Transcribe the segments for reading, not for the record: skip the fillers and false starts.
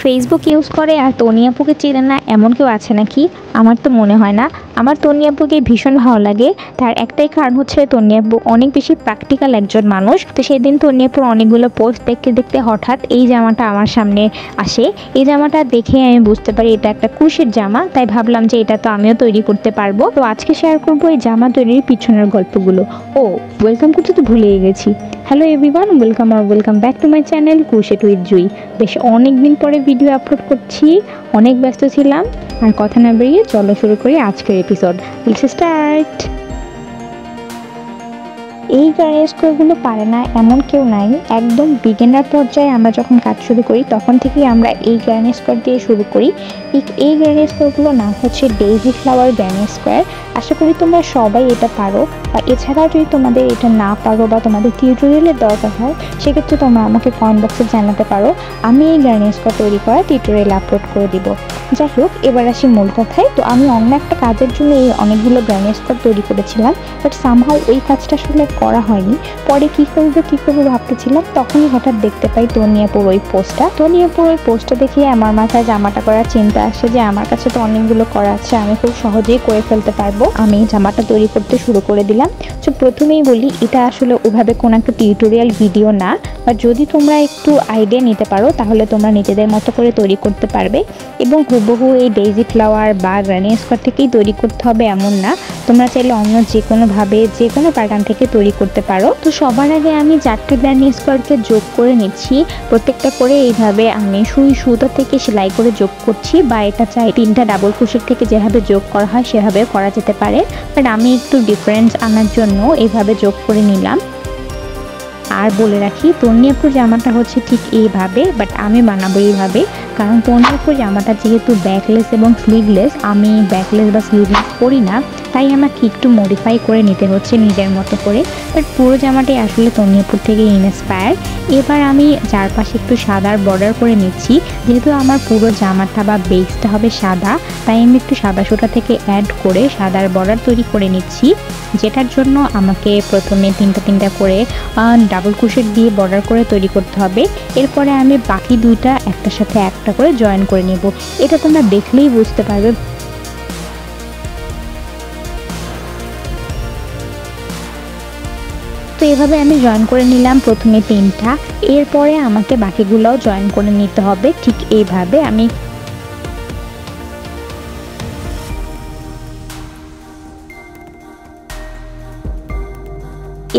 Facebook use করে আর তনি আপুকে চেনে না এমন কেউ আছে নাকি? আমার তো মনে হয় না। আমার তনি আপুকে ভীষণ ভালো লাগে। তার একটাই কারণ হচ্ছে তনি আপু অনেক বেশি প্র্যাকটিক্যাল একজন মানুষ। তো সেদিন তনি আপুর অনেকগুলো পোস্ট দেখতে দেখতে হঠাৎ এই জামাটা আমার সামনে আসে। এই জামাটা দেখে আমি বুঝতে পারি এটা একটা ক্রুশের জামা, তাই ভাবলাম যে এটা তো আমিও তৈরি করতে পারবো। তো আজকে শেয়ার করবো এই জামা তৈরির পিছনের গল্পগুলো। ও ওয়েলকাম করতে তো ভুলেই গেছি। Hello everyone, welcome back to my channel crochet with Jui. বেশ অনেক দিন পরে ভিডিও আপলোড করছি, অনেক ব্যস্ত ছিলাম। আর কথা না বেরিয়ে চলো শুরু করি আজকের এপিসোড। Let's start. এই গার্নিশ স্কোরগুলো পারে না এমন কেউ নাই। একদম বিগিনার পর্যায়ে আমরা যখন কাজ শুরু করি তখন থেকেই আমরা এই গার্নিশ স্কোর দিয়ে শুরু করি। এই গার্নিশ স্কোরগুলোর নাম হচ্ছে ডেইজি ফ্লাওয়ার গার্নিশ স্কোয়ার। আশা করি তোমরা সবাই এটা পারো, বা এছাড়াও যদি তোমাদের এটা না পারো বা তোমাদের টিউটোরিয়ালের দরকার হয় সেক্ষেত্রে তোমরা আমাকে কমেন্ট বক্সে জানাতে পারো। আমি এই গার্নিশ স্কোর তৈরি করা টিউটোরিয়াল আপলোড করে দিব। যাই হোক, এবার আসি মূল কথায়। তো আমি অন্য একটা কাজের জন্য এই অনেকগুলো গার্নিশ স্কোর তৈরি করেছিলাম, বাট সামহাউ ওই কাজটা আসলে করা হয়নি। পরে কি করবো ভাবতেছিলাম, তখনই হঠাৎ দেখতে পাই তনি আপুর ওই পোস্টটা দেখে আমার মাথায় জামাটা করার চিন্তা আসে যে আমার কাছে তো অনেকগুলো করা আছে, আমি খুব সহজেই করে ফেলতে পারবো। আমি জামাটা তৈরি করতে শুরু করে দিলাম। তো প্রথমেই বলি, এটা আসলে ওভাবে কোনো একটা টিউটোরিয়াল ভিডিও না, বা যদি তোমরা একটু আইডিয়া নিতে পারো তাহলে তোমরা নিজেদের মতো করে তৈরি করতে পারবে। এবং হুবহু এই ডেইজি ফ্লাওয়ার বা গ্রানি স্কোয়ার থেকেই তৈরি করতে হবে এমন না, তোমরা চাইলে অন্য যে কোনোভাবে যে কোনো প্যাটার্ন থেকে তৈরি করতে পারো। তো সবার আগে আমি 4টে গ্রানি স্কোয়ারকে যোগ করে নিচ্ছি। প্রত্যেকটা করে এইভাবে আমি সুই সুতা থেকে সেলাই করে যোগ করছি, বা এটা চাই 3টা ডাবল ক্রোশেট থেকে যেভাবে যোগ করা হয় সেভাবে করা যেতে পারে, বাট আমি একটু ডিফারেন্স আনার জন্য এইভাবে যোগ করে নিলাম। আর বলে রাখি, তনি আপুর জামাটা হচ্ছে ঠিক এইভাবে, বাট আমি বানাবো এইভাবে, কারণ তনি আপুর জামাটা যেহেতু ব্যাকলেস এবং স্লিভলেস, আমি ব্যাকলেস বা স্লিভলেস করি না, তাই আমাকে একটু মডিফাই করে নিতে হচ্ছে নিজের মতো করে। বাট পুরো জামাটাই আসলে তনি আপুর থেকে ইন্সপায়ার। এবার আমি চারপাশে একটু সাদার বর্ডার করে নিচ্ছি। যেহেতু আমার পুরো জামাটা বা বেসটা হবে সাদা, তাই আমি একটু সাদা সুতা থেকে অ্যাড করে সাদার বর্ডার তৈরি করে নিচ্ছি, যেটার জন্য আমাকে প্রথমে তিনটা করে ডাবল ক্রোশেট দিয়ে বর্ডার করে তৈরি করতে হবে। এরপরে আমি বাকি দুইটা একটার সাথে একটা করে জয়েন করে নেব। এটা তোমরা দেখলেই বুঝতে পারবে। তো এভাবে আমি জয়েন করে নিলাম প্রথমে 3টা, এরপরে আমাকে বাকিগুলোও জয়েন করে নিতে হবে ঠিক এইভাবে। আমি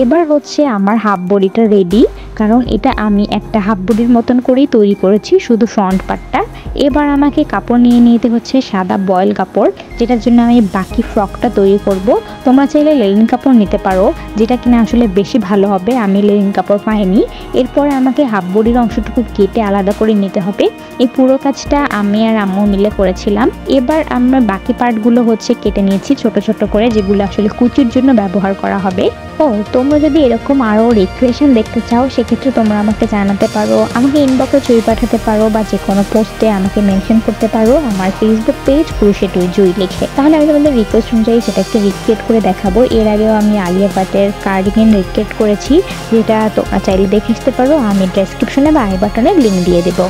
এবার হচ্ছে আমার হাফ বডিটা রেডি, কারণ এটা আমি একটা হাফ বডির মতন করেই তৈরি করেছি, শুধু ফ্রন্ট পার্টটা। এবার আমাকে কাপড় নিয়ে নিতে হচ্ছে সাদা বয়েল কাপড়, যেটার জন্য আমি বাকি ফ্রকটা তৈরি করব। তোমরা চাইলে লেলিন কাপড় নিতে পারো, যেটা কিনা আসলে বেশি ভালো হবে। আমি লেলিন কাপড় পাইনি। এরপরে আমাকে হাফ বডির অংশটুকু কেটে আলাদা করে নিতে হবে। এই পুরো কাজটা আমি আর আম্মু মিলে করেছিলাম। এবার আমরা বাকি পার্টগুলো হচ্ছে কেটে নিয়েছি ছোট ছোট করে, যেগুলো আসলে কুচির জন্য ব্যবহার করা হবে। তোমরা যদি এরকম আরও রিক্রিয়েশন দেখতে চাও সেক্ষেত্রে তোমরা আমাকে জানাতে পারো, আমাকে ইনবক্সে ছবি পাঠাতে পারো, বা যে কোনো পোস্টে আমাকে মেনশন করতে পারো আমার ফেসবুক পেজ ক্রোশেট উইথ জুই লিখে। তাহলে আমি তোমাদের রিকোয়েস্ট অনুযায়ী সেটাকে রিক্রিয়েট করে দেখাবো। এর আগেও আমি আলিয়া ভাটের কার্ডিগান রিক্রিয়েট করেছি, যেটা তোমরা চাইলে দেখে আসতে পারো। আমি ডেসক্রিপশনে বা আই বাটনে লিঙ্ক দিয়ে দেবো।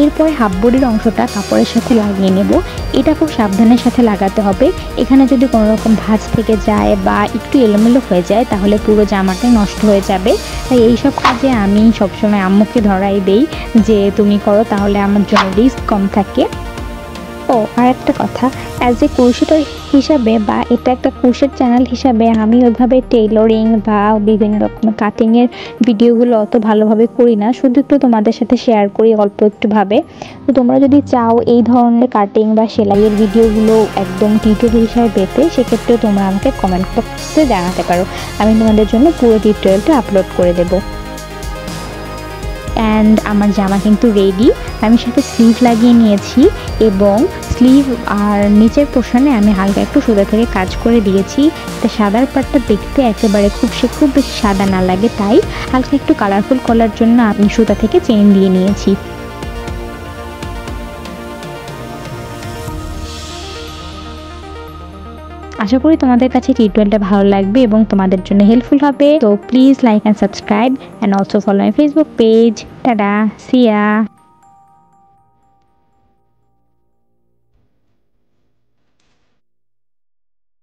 এরপরে হাফ বডির অংশটা কাপড়ের সাথে লাগিয়ে নেব। এটা খুব সাবধানের সাথে লাগাতে হবে। এখানে যদি কোনো রকম ভাঁজ থেকে যায় বা একটু এলোমেলো হয়ে যায় তাহলে পুরো জামাটাই নষ্ট হয়ে যাবে। তাই এইসব কাজে আমি সবসময় আম্মুকে ধরাই দেই যে তুমি করো, তাহলে আমার জন্য রিস্ক কম থাকে। আর একটা কথা, অ্যাজ এ ক্রোশেটার হিসাবে বা এটা একটা ক্রোশেট চ্যানেল হিসাবে আমি ওইভাবে টেইলরিং বা বিভিন্ন রকমের কাটিংয়ের ভিডিওগুলো অত ভালোভাবে করি না, শুধু একটু তোমাদের সাথে শেয়ার করি অল্প একটুভাবে। তো তোমরা যদি চাও এই ধরনের কাটিং বা সেলাইয়ের ভিডিওগুলো একদম টিউটোরিয়াল হিসাবে পেতে, সেক্ষেত্রে তোমরা আমাকে কমেন্ট বক্সে জানাতে পারো। আমি তোমাদের জন্য পুরো টিউটোরিয়ালটা আপলোড করে দেবো। অ্যান্ড আমার জামা কিন্তু রেডি। আমি সাথে স্লিভ লাগিয়ে নিয়েছি, এবং স্লিভ আর নিচের পোর্শনে আমি হালকা একটু সুতা থেকে কাজ করে দিয়েছি। তো সাদার পাটটা দেখতে একেবারে খুব বেশি সাদা না লাগে, তাই হালকা একটু কালারফুল করার জন্য আমি সুতা থেকে চেইন দিয়ে নিয়েছি। আশা করি তোমাদের কাছে টিউটোরিয়ালটা ভালো লাগবে এবং তোমাদের জন্য হেল্পফুল হবে। তো please like and subscribe and also follow my Facebook page. টাটা, সি ইয়া।